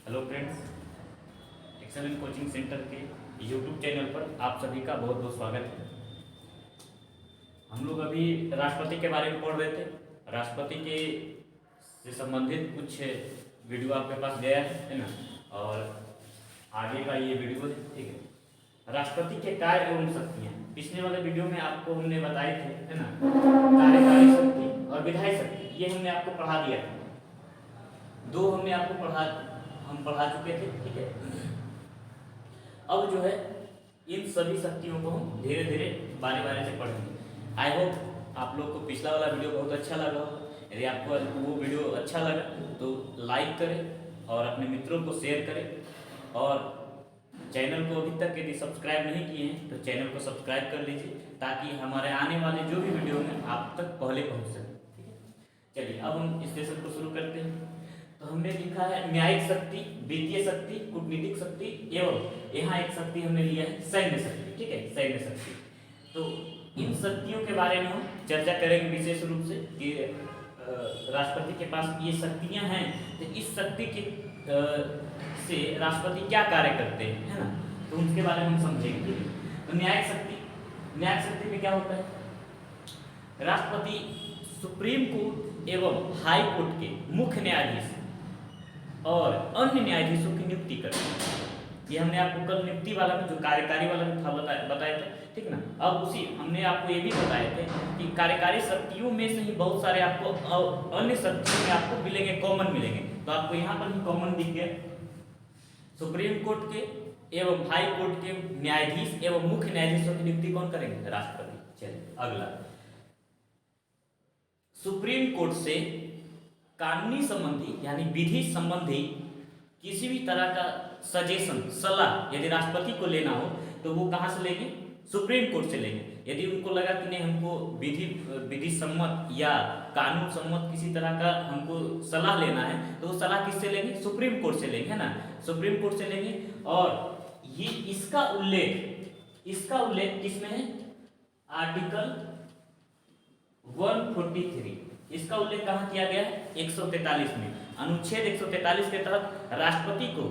Hello friends, excellent coaching centre के YouTube channel पर आप सभी का बहुत बहुत स्वागत है। हम लोग अभी राष्ट्रपति के बारे में पढ़ रहे थे। राष्ट्रपति के से संबंधित कुछ वीडियो आपके पास गया है ना, और आगे का ये वीडियो है, ठीक है। राष्ट्रपति के कार्य एवं शक्तियाँ पिछले वाले वीडियो में आपको हमने बताए थे, है ना। कार्यकारी शक्ति और विधायी शक्ति ये हमने आपको पढ़ा दिया था। दो हमने आपको पढ़ा चुके थे, ठीक है। अब जो है इन सभी शक्तियों को हम धीरे धीरे बारी बारी से पढ़ेंगे। आई होप आप लोग को पिछला वाला वीडियो बहुत अच्छा लगा हो। यदि आपको वो वीडियो अच्छा लगा तो लाइक करें और अपने मित्रों को शेयर करें, और चैनल को अभी तक यदि सब्सक्राइब नहीं किए हैं तो चैनल को सब्सक्राइब कर लीजिए, ताकि हमारे आने वाले जो भी वीडियो हैं आप तक पहले पहुँच सकें, ठीक है। चलिए अब हम इस सेशन को शुरू करते हैं। तो हमने लिखा है न्यायिक शक्ति, वित्तीय शक्ति, कूटनीतिक शक्ति एवं यहाँ एक शक्ति हमने लिया है सैन्य शक्ति, ठीक है, सैन्य शक्ति। तो इन शक्तियों के बारे में हम चर्चा करेंगे विशेष रूप से कि राष्ट्रपति के पास ये शक्तियाँ हैं, तो इस शक्ति के से राष्ट्रपति क्या कार्य करते हैं, है ना, तो उनके बारे में हम समझेंगे। तो न्यायिक शक्ति में क्या होता है? राष्ट्रपति सुप्रीम कोर्ट एवं हाई कोर्ट के मुख्य न्यायाधीश और अन्य न्यायाधीशों की नियुक्ति करते हैं। ये हमने आपको कल नियुक्ति वाला में जो कार्यकारी वाला में था बताया था, ठीक ना। अब उसी हमने आपको ये भी बताए थे कि कार्यकारी शक्तियों में से ही बहुत सारे आपको अन्य शक्तियों में आपको मिलेंगे, कॉमन मिलेंगे। तो आपको यहाँ पर भी कॉमन दिख गया। सुप्रीम कोर्ट के एवं हाई कोर्ट के न्यायाधीश एवं मुख्य न्यायाधीशों की नियुक्ति कौन करेंगे? राष्ट्रपति। चलिए अगला, सुप्रीम कोर्ट से कानूनी संबंधी यानी विधि संबंधी किसी भी तरह का सजेशन, सलाह यदि राष्ट्रपति को लेना हो तो वो कहाँ से लेंगे? सुप्रीम कोर्ट से लेंगे। यदि उनको लगा कि नहीं, हमको विधि सम्मत या कानून सम्मत किसी तरह का हमको सलाह लेना है, तो वो सलाह किससे लेंगे? सुप्रीम कोर्ट से लेंगे, है ना, सुप्रीम कोर्ट से लेंगे। और ये इसका उल्लेख किसमें है? आर्टिकल 143, इसका उल्लेख कहाँ किया गया है? 143 में। अनुच्छेद 143 के तहत राष्ट्रपति को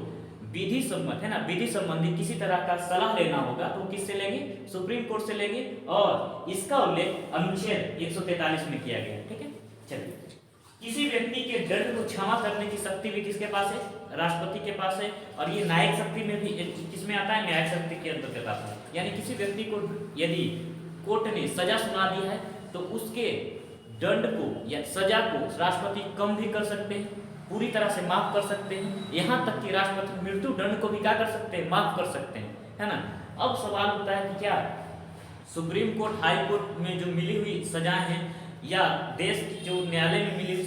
विधि सम्मत, है ना, विधि संबंधी किसी तरह का सलाह लेना होगा तो किससे लेंगे? सुप्रीम कोर्ट से लेंगे, और इसका उल्लेख अनुच्छेद 143 में किया गया है, ठीक है। चलिए, किसी व्यक्ति के दंड को क्षमा करने की शक्ति भी किसके पास है? राष्ट्रपति के पास है। और ये न्यायिक शक्ति में भी किसमें आता है? न्यायिक शक्ति के अंतर्गत आता है। यानी किसी व्यक्ति को यदि कोर्ट ने सजा सुना दी है तो उसके दंड को या सजा को राष्ट्रपति कम भी कर सकते हैं, पूरी तरह से माफ कर सकते हैं। यहाँ तक कि राष्ट्रपति मृत्यु दंड को भी क्या कर सकते हैं? माफ कर सकते हैं, है ना। अब सवाल होता है कि क्या सुप्रीम कोर्ट, हाई कोर्ट में जो मिली हुई सजाएं हैं या देश जो न्यायालय में मिली हुई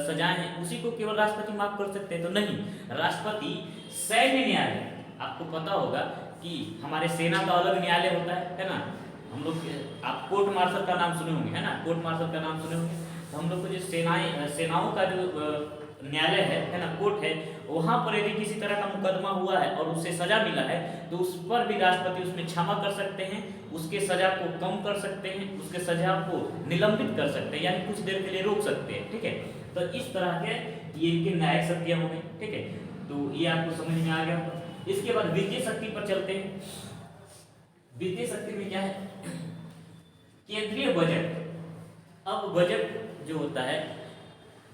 सजाएं हैं उसी को केवल राष्ट्रपति माफ कर सकते हैं? तो नहीं, राष्ट्रपति सैन्य न्यायालय, आपको पता होगा कि हमारे सेना का अलग न्यायालय होता है ना। हम लोग, आप कोर्ट मार्शल का नाम सुने होंगे, है ना, कोर्ट मार्शल का नाम सुने होंगे। तो हम लोग को जो सेनाओं का जो न्यायालय है ना, कोर्ट है, वहाँ पर यदि किसी तरह का मुकदमा हुआ है और उससे सजा मिला है तो उस पर भी राष्ट्रपति उसमें क्षमा कर सकते हैं, उसके सजा को कम कर सकते हैं, उसके सजा को निलंबित कर सकते हैं, यानी कुछ देर के लिए रोक सकते हैं, ठीक है। तो इस तरह के ये इनकी न्यायिक शक्तियाँ हो गई, ठीक है। तो ये आपको समझ में आ गया। इसके बाद वित्तीय शक्ति पर चलते हैं। वित्तीय शक्ति में क्या है? केंद्रीय बजट। अब बजट जो होता है,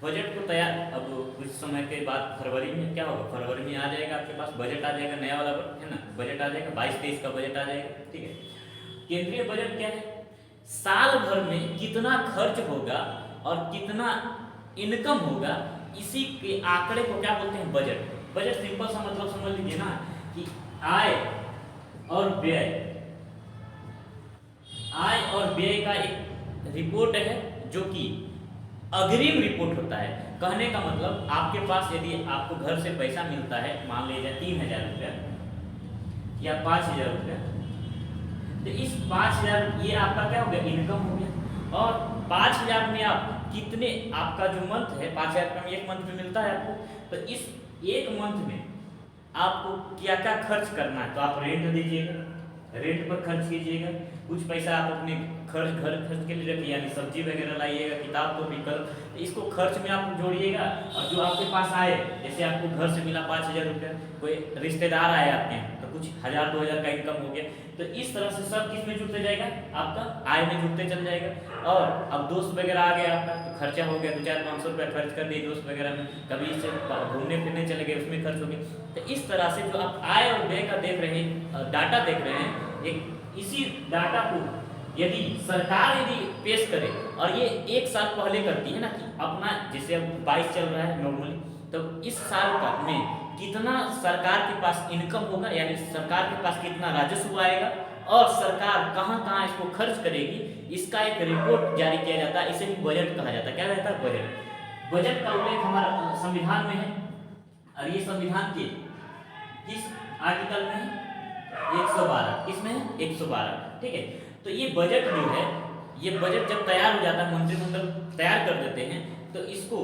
बजट को तैयार, अब कुछ समय के बाद फरवरी में क्या होगा? फरवरी में आ जाएगा आपके पास बजट आ जाएगा, नया वाला, है ना, बजट आ जाएगा, 22-23 का बजट आ जाएगा, ठीक है। केंद्रीय बजट क्या है? साल भर में कितना खर्च होगा और कितना इनकम होगा, इसी के आंकड़े को क्या बोलते हैं? बजट। बजट सिंपल सा मतलब समझ लीजिए ना कि आय और व्यय का एक रिपोर्ट है जो कि अग्रिम रिपोर्ट होता है। कहने का मतलब आपके पास यदि आपको घर से पैसा मिलता है, मान लीजिए 3000 रुपया या 5000 रुपया, तो इस 5000 ये आपका क्या हो गया? इनकम हो गया। और 5000 में आप कितने, आपका जो मंथ है 5000 रुपया में एक मंथ में मिलता है आपको, तो इस एक मंथ में आपको क्या क्या खर्च करना है? तो आप रेंट दीजिएगा, रेंट पर खर्च कीजिएगा, कुछ पैसा आप अपने घर खर्च के लिए रखिए, यानी सब्जी वगैरह लाइएगा, किताब कॉपी कलम, इसको खर्च में आप जोड़िएगा। और जो आपके पास आए, जैसे आपको घर से मिला 5,000 रुपया, कोई रिश्तेदार आए आपके यहाँ तो कुछ 1,000-2,000 का इनकम हो गया, तो इस तरह से सब किस में जुड़ते जाएगा, आपका आय में जुड़ते चल जाएगा। और अब दोस्त वगैरह आ गया आपका, तो खर्चा हो गया, 200-500 रुपया खर्च कर दिए दोस्त वगैरह में, कभी इससे घूमने फिरने चले गए, उसमें खर्च हो गया। तो इस तरह से जो आप आय और व्यय का देख रहे हैं, डाटा देख रहे हैं, एक इसी डाटा को यदि सरकार यदि पेश करे, और ये 1 साल पहले करती है ना, कि अपना जैसे अब 22 चल रहा है नॉर्मली, तो इस साल का में कितना सरकार के पास इनकम होगा, यानी सरकार के पास कितना राजस्व आएगा, और सरकार कहाँ कहाँ इसको खर्च करेगी, इसका एक रिपोर्ट जारी किया जाता है। इसे भी बजट कहा जाता है। क्या रहता है? बजट। बजट का उल्लेख हमारा संविधान में है, और ये संविधान के किस आर्टिकल में है? 112। किसमें है? 112। ठीक है। तो ये बजट जो है, ये बजट जब तैयार हो जाता है, मंत्रिमंडल तैयार कर देते हैं, तो इसको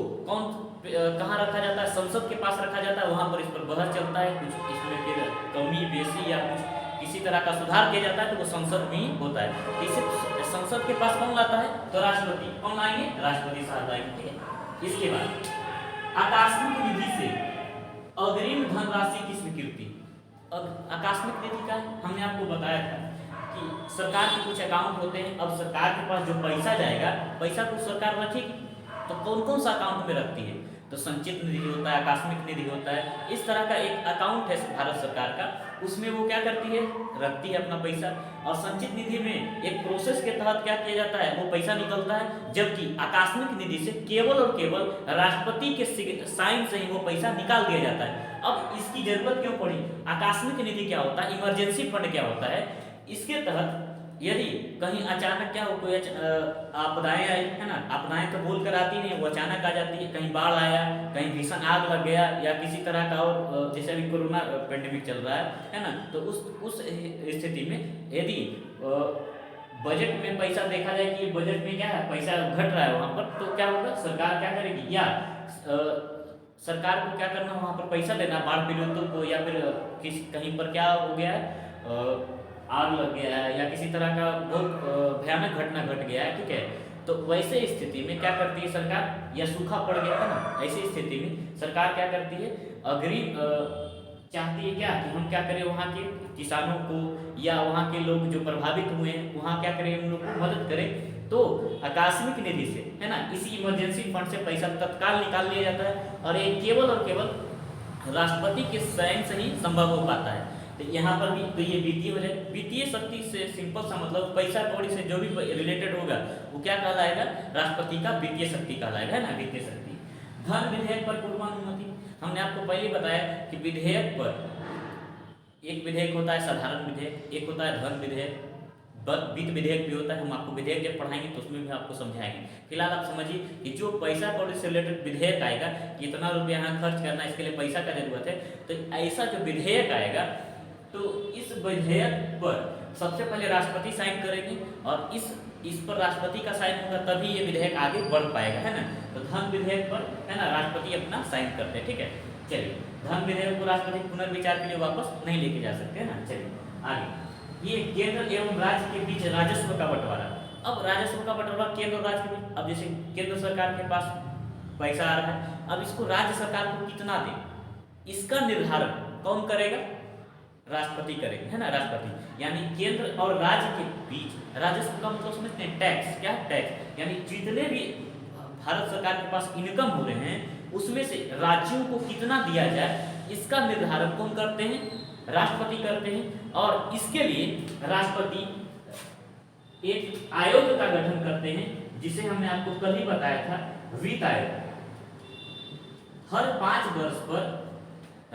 कहाँ रखा जाता है? संसद के पास रखा जाता है। वहाँ पर इस पर बहस चलता है, कुछ इसमें फिर कमी बेसी या कुछ किसी तरह का सुधार किया जाता है, तो वो संसद में ही होता है। इसे संसद के पास कौन लाता है? तो राष्ट्रपति। कौन लाएंगे? राष्ट्रपति साहब लाएंगे। ठीक है। इसके बाद आकस्मिक निधि से अग्रिम धनराशि की स्वीकृति। आकस्मिक निधि का हमने आपको बताया था कि सरकार के कुछ अकाउंट होते हैं। अब सरकार के पास जो पैसा जाएगा, पैसा को सरकार रखेगी, तो कौन कौन सा अकाउंट में रखती है? तो संचित निधि होता है, आकस्मिक निधि होता है, इस तरह का एक अकाउंट है भारत सरकार का, उसमें वो क्या करती है? रखती है अपना पैसा। और संचित निधि में एक प्रोसेस के तहत क्या किया जाता है? वो पैसा निकलता है, जबकि आकस्मिक निधि से केवल और केवल राष्ट्रपति के साइन से ही वो पैसा निकाल दिया जाता है। अब इसकी जरूरत क्यों पड़ी? आकस्मिक निधि क्या होता है? इमरजेंसी फंड क्या होता है? इसके तहत यदि कहीं अचानक क्या हो, कोई आपदाएं आई है ना, आपदाएं तो बोल कर आती नहीं, वो अचानक आ जाती है। कहीं बाढ़ आया, कहीं भीषण आग लग गया, या किसी तरह का और जैसे अभी कोरोना पेंडेमिक चल रहा है ना, तो उस स्थिति में यदि बजट में पैसा देखा जाए कि बजट में क्या है, पैसा घट रहा है वहाँ पर, तो क्या होगा? सरकार क्या करेगी, या सरकार को क्या करना, वहाँ पर पैसा देना बाढ़ पीड़ितों को, या फिर कहीं पर क्या हो गया है, आग लग गया है, या किसी तरह का बहुत भयानक घटना घट गया है। ठीक है। तो वैसे स्थिति में क्या करती है सरकार, या सूखा पड़ गया है ना, ऐसी स्थिति में सरकार क्या करती है? अग्रिम चाहती है क्या कि हम क्या करें, वहाँ के किसानों को या वहाँ के लोग जो प्रभावित हुए हैं, वहाँ क्या करें, उन लोग को मदद करें। तो आकस्मिक निधि से है ना, इसी इमरजेंसी फंड से पैसा तत्काल निकाल लिया जाता है, और ये केवल और केवल राष्ट्रपति के साइन से ही संभव हो पाता है। तो यहाँ पर भी तो ये वित्तीय बजट, वित्तीय शक्ति से सिंपल सा मतलब पैसा कौड़ी से जो भी रिलेटेड होगा वो क्या कहलाएगा? राष्ट्रपति का वित्तीय शक्ति कहलाएगा, है ना, वित्तीय शक्ति। धन विधेयक पर पूर्वानुमति। हमने आपको पहले बताया कि विधेयक पर एक विधेयक होता है साधारण विधेयक, एक होता है धन विधेयक, वित्त विधेयक भी होता है। हम आपको विधेयक जब पढ़ाएंगे तो उसमें भी आपको समझाएंगे। फिलहाल आप समझिए कि जो पैसा कौड़ी से रिलेटेड विधेयक आएगा, कितना रुपया यहाँ खर्च करना, इसके लिए पैसा का जरूरत है, तो ऐसा जो विधेयक आएगा, तो इस विधेयक पर सबसे पहले राष्ट्रपति साइन करेंगे, और इस पर राष्ट्रपति का साइन होगा, तभी ये विधेयक आगे बढ़ पाएगा, है ना। तो धन विधेयक पर है ना राष्ट्रपति अपना साइन करते हैं। ठीक है। चलिए, धन विधेयक को राष्ट्रपति पुनर्विचार के लिए वापस नहीं लेके जा सकते, है ना। चलिए आगे, ये केंद्र एवं राज्य के बीच राजस्व का बंटवारा। अब राजस्व का बंटवारा केंद्र और राज्य के बीच, अब जैसे केंद्र सरकार के पास पैसा आ रहा है, अब इसको राज्य सरकार को कितना दे, इसका निर्धारण कौन करेगा? राष्ट्रपति करेंगे, है ना, राष्ट्रपति। यानी केंद्र और राज्य के बीच राजस्व का मतलब समझते हैं? टैक्स। क्या? टैक्स। यानी जितने भी भारत सरकार के पास इनकम हो रहे हैं, उसमें से राज्यों को कितना दिया जाए, इसका निर्धारण कौन करते हैं? राष्ट्रपति करते हैं। और इसके लिए राष्ट्रपति एक आयोग का गठन करते हैं, जिसे हमने आपको कल ही बताया था, वित्त आयोग। हर 5 वर्ष पर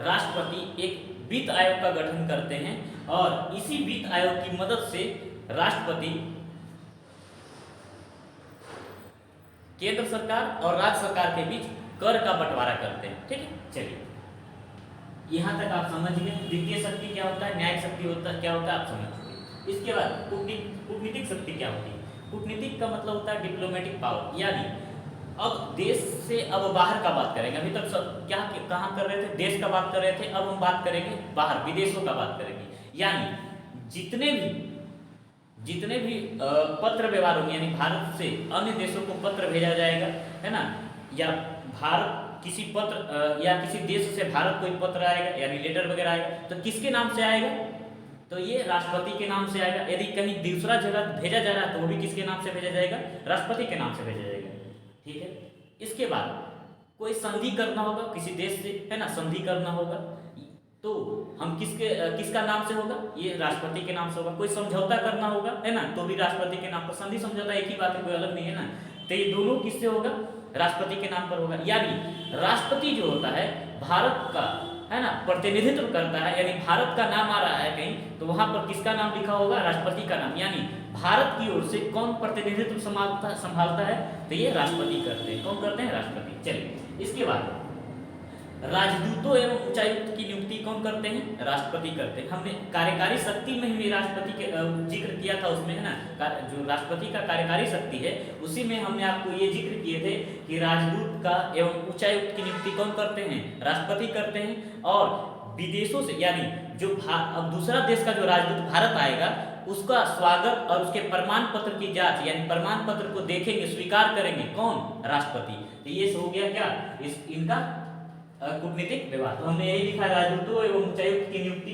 राष्ट्रपति एक वित्त आयोग का गठन करते हैं, और इसी वित्त आयोग की मदद से राष्ट्रपति केंद्र सरकार और राज्य सरकार के बीच कर का बंटवारा करते हैं। ठीक है। चलिए, यहां तक आप समझ गए वित्तीय शक्ति क्या होता है, न्यायिक शक्ति होता है क्या होता है, आप समझ गए। इसके बाद कूटनीतिक शक्ति क्या होती है? कूटनीतिक का मतलब होता है डिप्लोमेटिक पावर। यानी अब देश से अब बाहर का बात करेंगे। अभी तक सब क्या कहाँ कर रहे थे? देश का बात कर रहे थे। अब हम बात करेंगे बाहर, विदेशों का बात करेंगे। यानी जितने भी पत्र व्यवहार होंगे, यानी भारत से अन्य देशों को पत्र भेजा जाएगा, है ना, या भारत किसी पत्र या किसी देश से भारत कोई पत्र आएगा यानी लेटर वगैरह आएगा, तो किसके नाम से आएगा? तो ये राष्ट्रपति के नाम से आएगा। यदि कहीं दूसरा जगह भेजा जा रहा है तो वो भी किसके नाम से भेजा जाएगा? राष्ट्रपति के नाम से भेजा जाएगा। ठीक है। इसके बाद कोई संधि करना होगा किसी देश से, है ना, संधि करना होगा, तो हम किसका नाम से होगा? ये राष्ट्रपति के नाम से होगा। कोई समझौता करना होगा, है ना, तो भी राष्ट्रपति के नाम पर। संधि समझौता एक ही बात है, कोई अलग नहीं है ना। तो ये दोनों किससे होगा? राष्ट्रपति के नाम पर होगा। यानी राष्ट्रपति जो होता है भारत का, है ना, प्रतिनिधित्व करता है, यानी भारत का नाम आ रहा है कहीं तो वहां पर किसका नाम लिखा होगा? राष्ट्रपति का नाम। यानी भारत की ओर से कौन प्रतिनिधित्व संभालता है? तो ये राष्ट्रपति करते हैं। कौन करते हैं? राष्ट्रपति। चलिए, इसके बाद राजदूतों एवं उच्चायुक्त की नियुक्ति कौन करते हैं? राष्ट्रपति करते हैं। हमने कार्यकारी शक्ति में ही राष्ट्रपति के जिक्र किया था, उसमें, है ना, जो राष्ट्रपति का कार्यकारी शक्ति है उसी में हमने आपको ये जिक्र किए थे कि राजदूत का एवं उच्चायुक्त की नियुक्ति कौन करते हैं? राष्ट्रपति करते हैं। और विदेशों से, यानी जो अब दूसरा देश का जो राजदूत भारत आएगा उसका स्वागत और उसके प्रमाण पत्र की जांच, यानी प्रमाण पत्र को देखेंगे, स्वीकार करेंगे कौन? राष्ट्रपति। तो ये हो गया क्या? इनका कूटनीतिक व्यवहार। तो हमने यही लिखा, राजदूतों एवं उच्चायुक्त की नियुक्ति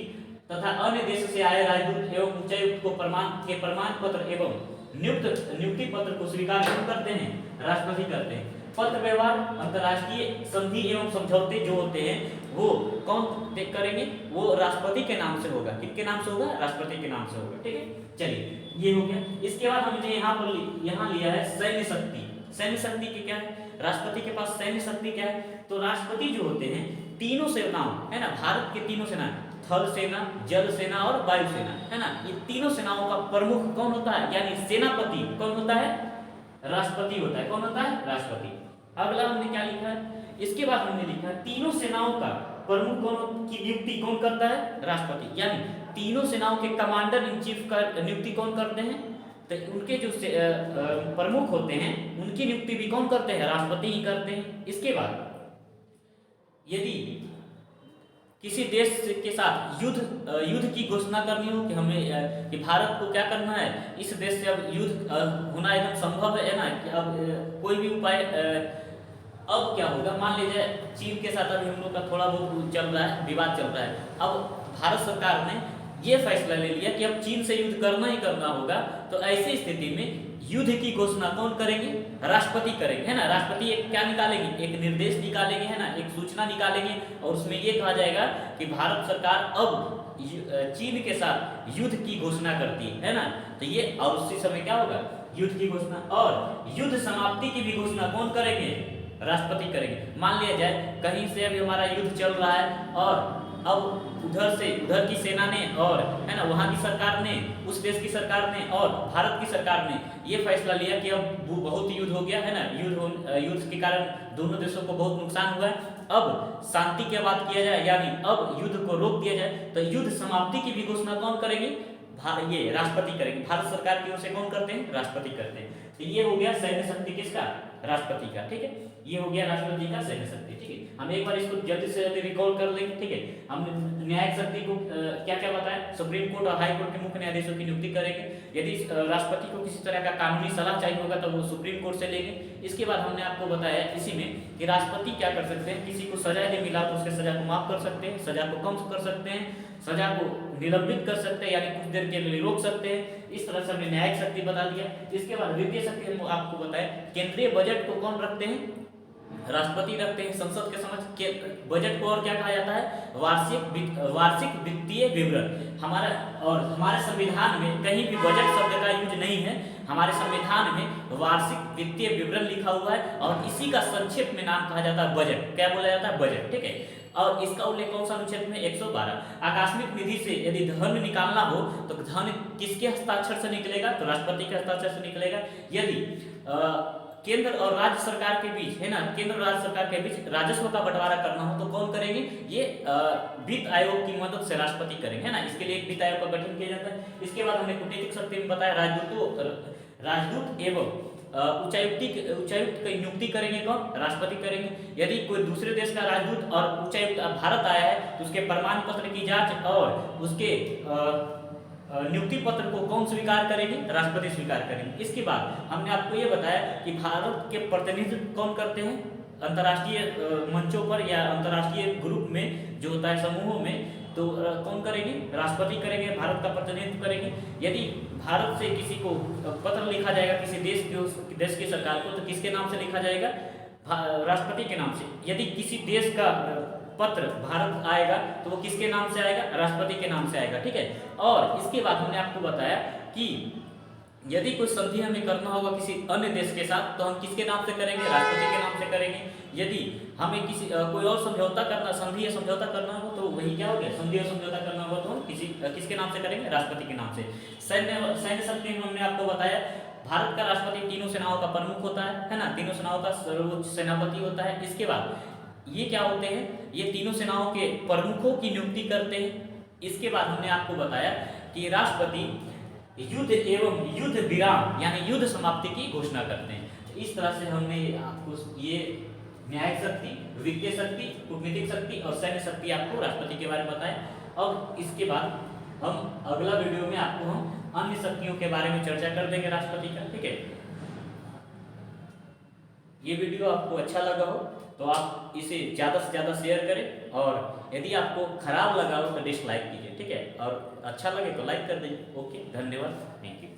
तथा अन्य देश से आए राजदूत एवं उच्चायुक्त को प्रमाण पत्र एवं नियुक्ति पत्र को स्वीकार कौन करते हैं? राष्ट्रपति करते हैं। पत्र व्यवहार, अंतर्राष्ट्रीय संधि एवं समझौते जो होते हैं वो कौन करेंगे? वो राष्ट्रपति के नाम से होगा। किसके नाम से होगा? राष्ट्रपति के नाम से होगा। ठीक है, चलिए, ये हो गया। इसके बाद हमने यहाँ लिया है सैन्य शक्ति। सैन्य शक्ति के क्या है? राष्ट्रपति के पास सैन्य शक्ति क्या है? तो राष्ट्रपति जो होते हैं तीनों सेनाओं, है ना, भारत के तीनों सेना, थल सेना, जल सेना और वायु सेना, है ना, ये तीनों सेनाओं का प्रमुख कौन होता है? यानी सेनापति कौन होता है? राष्ट्रपति होता है। कौन होता है? राष्ट्रपति। अगला हमने क्या लिखा है? इसके बाद हमने लिखा है तीनों सेनाओं का प्रमुख कौन की नियुक्ति कौन करता है? राष्ट्रपति। यानी तीनों सेनाओं के कमांडर इन चीफ का नियुक्ति कौन करते हैं? तो उनके जो प्रमुख होते हैं उनकी नियुक्ति भी कौन करते हैं? राष्ट्रपति ही करते हैं। इसके बाद यदि किसी देश के साथ युद्ध की घोषणा करनी हो कि हमें कि भारत को क्या करना है, इस देश से अब युद्ध होना एकदम संभव है ना, कि अब कोई भी उपाय, अब क्या होगा? मान लीजिए चीन के साथ अभी हम लोग का थोड़ा बहुत चल रहा है, विवाद चल रहा है। अब भारत सरकार ने ये फैसला ले लिया कि अब चीन से युद्ध करना ही करना होगा, तो ऐसी स्थिति में युद्ध की घोषणा कौन करेंगे? राष्ट्रपति करेंगे, है ना। राष्ट्रपति एक क्या निकालेंगे? एक निर्देश निकालेंगे, है ना, एक सूचना निकालेंगे, और उसमें ये कहा जाएगा कि भारत सरकार अब चीन के साथ युद्ध की घोषणा करती है ना। तो ये, और उसी समय क्या होगा? युद्ध की घोषणा, और युद्ध समाप्ति की भी घोषणा कौन करेंगे? राष्ट्रपति करेंगे। मान लिया जाए कहीं से अभी हमारा युद्ध चल रहा है और अब उधर की सेना ने, और, है ना, वहां की सरकार ने, उस देश की सरकार ने और भारत की सरकार ने ये फैसला लिया कि अब बहुत युद्ध हो गया है ना, युद्ध के कारण दोनों देशों को बहुत नुकसान हुआ है, अब शांति की बात किया जाए, यानी अब युद्ध को रोक दिया जाए। तो युद्ध समाप्ति की भी घोषणा कौन करेंगे? ये राष्ट्रपति करेंगे। भारत सरकार की ओर से कौन करते हैं? राष्ट्रपति करते हैं। तो ये हो गया सैन्य शक्ति किसका? राष्ट्रपति का। ठीक है, ये हो गया राष्ट्रपति का सैन्य शक्ति। ठीक है, हम एक बार इसको जल्दी से जल्दी रिकॉल कर लेंगे। ठीक है, हम न्यायिक शक्ति को क्या क्या बताया? सुप्रीम कोर्ट और हाई कोर्ट के मुख्य न्यायाधीशों की नियुक्ति करेंगे। यदि राष्ट्रपति को किसी तरह का कानूनी सलाह चाहिए होगा तो वो सुप्रीम कोर्ट से लेंगे। इसके बाद हमने आपको बताया इसी में कि राष्ट्रपति क्या कर सकते हैं? किसी को सजा नहीं मिला तो उसके सजा को माफ कर सकते हैं, सजा को कम कर सकते हैं, सजा को निलंबित कर सकते हैं, यानी कुछ देर के लिए रोक सकते हैं। इस तरह से हमने न्यायिक शक्ति बता दिया। इसके बाद वित्तीय शक्ति हम आपको बताएं, केंद्रीय बजट को कौन रखते हैं? राष्ट्रपति रखते हैं संसद के समक्ष के बजट को। और क्या कहा जाता है? वार्षिक वित्तीय विवरण। हमारे संविधान में कहीं भी बजट शब्द का यूज नहीं है। हमारे संविधान में वार्षिक वित्तीय विवरण लिखा हुआ है और इसी का संक्षेप में नाम कहा जाता है बजट। क्या बोला जाता है? बजट। ठीक है, और इसका उल्लेख कौन सा अनुच्छेद में? 112। आकस्मिक निधि से यदि धन निकालना हो तो धन किसके हस्ताक्षर से निकलेगा? तो राष्ट्रपति के हस्ताक्षर से निकलेगा। यदि केंद्र और राज्य सरकार के बीच, है ना, केंद्र और राज्य सरकार के बीच राजस्व का बंटवारा करना हो तो कौन करेंगे? ये वित्त आयोग की मदद से राष्ट्रपति करेंगे, है ना। इसके लिए एक वित्त आयोग का गठन किया जाता है। इसके बाद हमने कूटनीतिक शक्ति में बताया राजदूत एवं उच्चायुक्त की नियुक्ति करेंगे कौन? राष्ट्रपति करेंगे। यदि कोई दूसरे देश का राजदूत और उच्चायुक्त भारत आया है तो उसके प्रमाण पत्र की जांच और उसके नियुक्ति पत्र को कौन स्वीकार करेगी? राष्ट्रपति स्वीकार करेंगे। इसके बाद हमने आपको ये बताया कि भारत के प्रतिनिधित्व कौन करते हैं अंतर्राष्ट्रीय मंचों पर या अंतर्राष्ट्रीय ग्रुप में जो होता है समूहों में, तो कौन करेगी? राष्ट्रपति करेंगे, भारत का प्रतिनिधित्व करेंगे। यदि भारत से किसी को पत्र लिखा जाएगा किसी देश की सरकार को, तो किसके नाम से लिखा जाएगा? राष्ट्रपति के नाम से। यदि किसी देश का पत्र भारत आएगा तो वो किसके नाम से आएगा? राष्ट्रपति के नाम से आएगा, ठीक है। और इसके बाद हमने आपको बताया कि यदि कोई संधि हमें करना होगा किसी अन्य देश के साथ तो हम किसके नाम से करेंगे? राष्ट्रपति के नाम से करेंगे। यदि हमें किसी कोई और समझौता करना, संधि या समझौता करना हो तो वही क्या हो गया? संधि और समझौता करना हो तो हम किसके नाम से करेंगे? राष्ट्रपति के नाम से। सैन्य शक्ति में हमने आपको बताया भारत का राष्ट्रपति तीनों सेनाओं का प्रमुख होता है ना, तीनों सेनाओं का सर्वोच्च सेनापति होता है। इसके बाद ये क्या होते हैं? ये तीनों सेनाओं के प्रमुखों की नियुक्ति करते हैं। इसके बाद हमने आपको बताया कि राष्ट्रपति युद्ध एवं युद्ध विराम यानी युद्ध समाप्ति की घोषणा करते हैं। तो इस तरह से हमने आपको ये न्यायिक शक्ति, वित्तीय शक्ति, कूटनीतिक शक्ति और सैन्य शक्ति आपको राष्ट्रपति के बारे में बताया। और इसके बाद हम अगला वीडियो में आपको हम अन्य शक्तियों के बारे में चर्चा कर देंगे राष्ट्रपति का, ठीक है। ये वीडियो आपको अच्छा लगा हो तो आप इसे ज़्यादा से ज़्यादा शेयर करें, और यदि आपको खराब लगा हो तो डिसलाइक कीजिए, ठीक है। और अच्छा लगे तो लाइक कर दीजिए। ओके, धन्यवाद, थैंक यू।